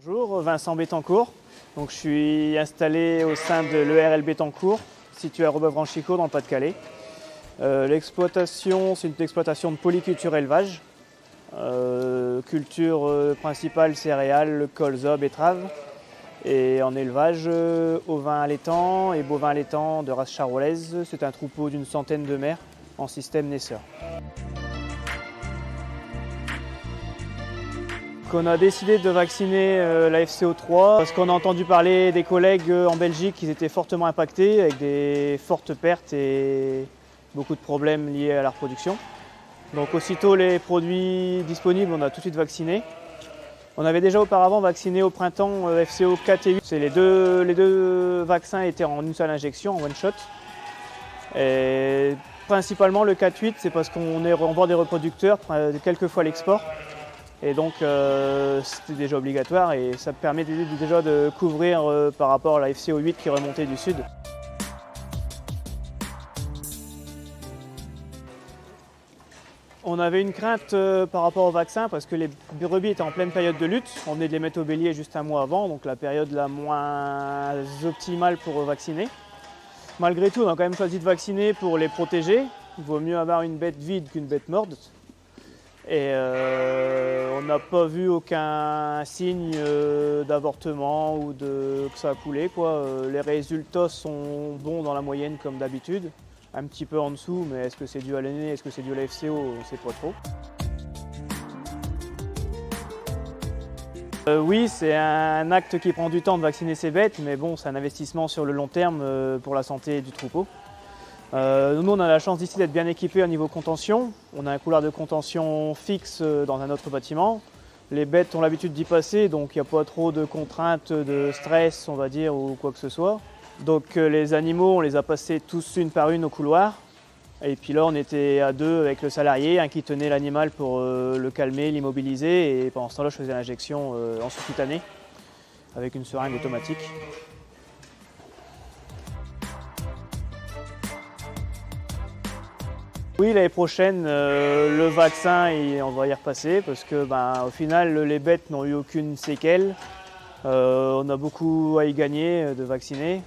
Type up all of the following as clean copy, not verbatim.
Bonjour, Vincent Bettencourt. Donc, je suis installé au sein de l'ERL Bettencourt, situé à Robeuf-Franchicourt dans le Pas-de-Calais. L'exploitation, c'est une exploitation de polyculture élevage. Culture principale céréales, colza, betterave. Et en élevage, ovins allaitants et bovins allaitants de race charolaise. C'est un troupeau d'une centaine de mères en système naisseur. On a décidé de vacciner la FCO3 parce qu'on a entendu parler des collègues en Belgique qui étaient fortement impactés avec des fortes pertes et beaucoup de problèmes liés à la reproduction. Donc aussitôt les produits disponibles, on a tout de suite vacciné. On avait déjà auparavant vacciné au printemps FCO 4 et 8. Les deux vaccins étaient en une seule injection, en one shot. Et principalement le 4-8, c'est parce qu'on vend des reproducteurs, quelquefois l'export. Et donc c'était déjà obligatoire et ça permet déjà de couvrir par rapport à la FCO 8 qui remontait du sud. On avait une crainte par rapport au vaccin parce que les brebis étaient en pleine période de lutte. On venait de les mettre au bélier juste un mois avant, donc la période la moins optimale pour vacciner. Malgré tout, on a quand même choisi de vacciner pour les protéger. Il vaut mieux avoir une bête vide qu'une bête morte. Et on n'a pas vu aucun signe d'avortement ou que ça a coulé, quoi. Les résultats sont bons dans la moyenne comme d'habitude. Un petit peu en dessous, mais est-ce que c'est dû à l'année, est-ce que c'est dû à la FCO, on ne sait pas trop. Oui, c'est un acte qui prend du temps de vacciner ces bêtes, mais bon, c'est un investissement sur le long terme pour la santé du troupeau. Nous, on a la chance d'ici d'être bien équipés au niveau contention. On a un couloir de contention fixe dans un autre bâtiment. Les bêtes ont l'habitude d'y passer, donc il n'y a pas trop de contraintes, de stress, on va dire, ou quoi que ce soit. Donc les animaux, on les a passés tous une par une au couloir. Et puis là, on était à deux avec le salarié, un qui tenait l'animal pour le calmer, l'immobiliser. Et pendant ce temps-là, je faisais l'injection en sous-cutané avec une seringue automatique. Oui, l'année prochaine, le vaccin, on va y repasser parce que, au final, les bêtes n'ont eu aucune séquelle. On a beaucoup à y gagner de vacciner.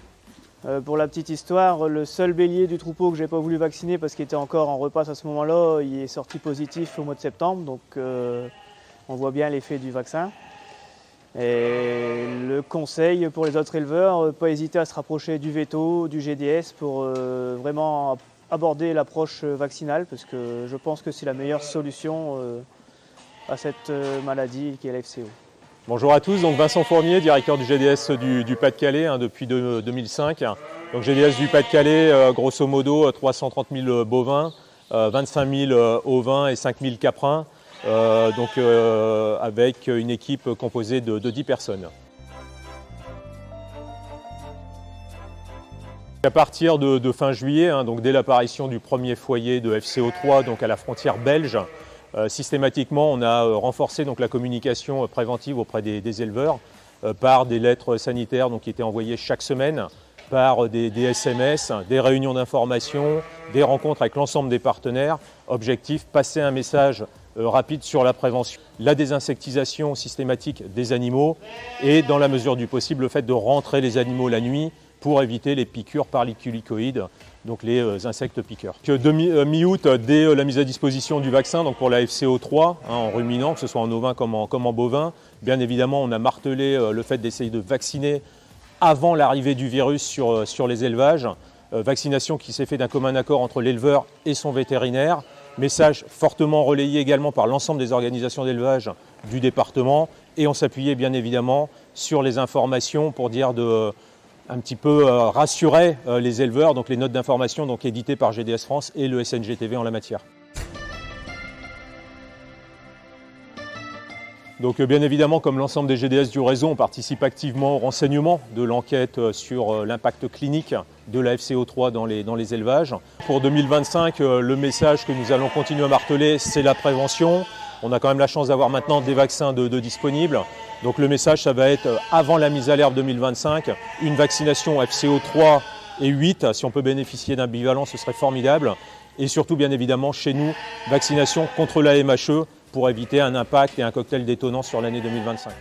Pour la petite histoire, le seul bélier du troupeau que j'ai pas voulu vacciner parce qu'il était encore en repasse à ce moment-là, il est sorti positif au mois de septembre, donc on voit bien l'effet du vaccin. Et le conseil pour les autres éleveurs, pas hésiter à se rapprocher du veto, du GDS pour vraiment aborder l'approche vaccinale parce que je pense que c'est la meilleure solution à cette maladie qui est la FCO. Bonjour à tous, donc Vincent Fournier, directeur du GDS du Pas-de-Calais depuis 2005. Donc GDS du Pas-de-Calais, grosso modo 330 000 bovins, 25 000 ovins et 5 000 caprins, avec une équipe composée de 10 personnes. À partir de fin juillet, donc dès l'apparition du premier foyer de FCO3 donc à la frontière belge, systématiquement on a renforcé donc la communication préventive auprès des éleveurs par des lettres sanitaires qui étaient envoyées chaque semaine, par des SMS, des réunions d'information, des rencontres avec l'ensemble des partenaires. Objectif, passer un message rapide sur la prévention, la désinsectisation systématique des animaux et dans la mesure du possible le fait de rentrer les animaux la nuit pour éviter les piqûres par les culicoïdes, donc les insectes piqueurs. Mi-août, dès la mise à disposition du vaccin donc pour la FCO3, en ruminant, que ce soit en ovin comme en bovin, bien évidemment on a martelé le fait d'essayer de vacciner avant l'arrivée du virus sur les élevages. Vaccination qui s'est fait d'un commun accord entre l'éleveur et son vétérinaire. Message fortement relayé également par l'ensemble des organisations d'élevage du département. Et on s'appuyait bien évidemment sur les informations pour dire un petit peu rassurer les éleveurs, donc les notes d'information éditées par GDS France et le SNGTV en la matière. Donc bien évidemment, comme l'ensemble des GDS du réseau, on participe activement au renseignement de l'enquête sur l'impact clinique de la FCO3 dans les élevages. Pour 2025, le message que nous allons continuer à marteler, c'est la prévention. On a quand même la chance d'avoir maintenant des vaccins de disponibles. Donc le message, ça va être avant la mise à l'herbe 2025, une vaccination FCO3 et 8. Si on peut bénéficier d'un bivalent, ce serait formidable. Et surtout, bien évidemment, chez nous, vaccination contre la MHE pour éviter un impact et un cocktail détonnant sur l'année 2025.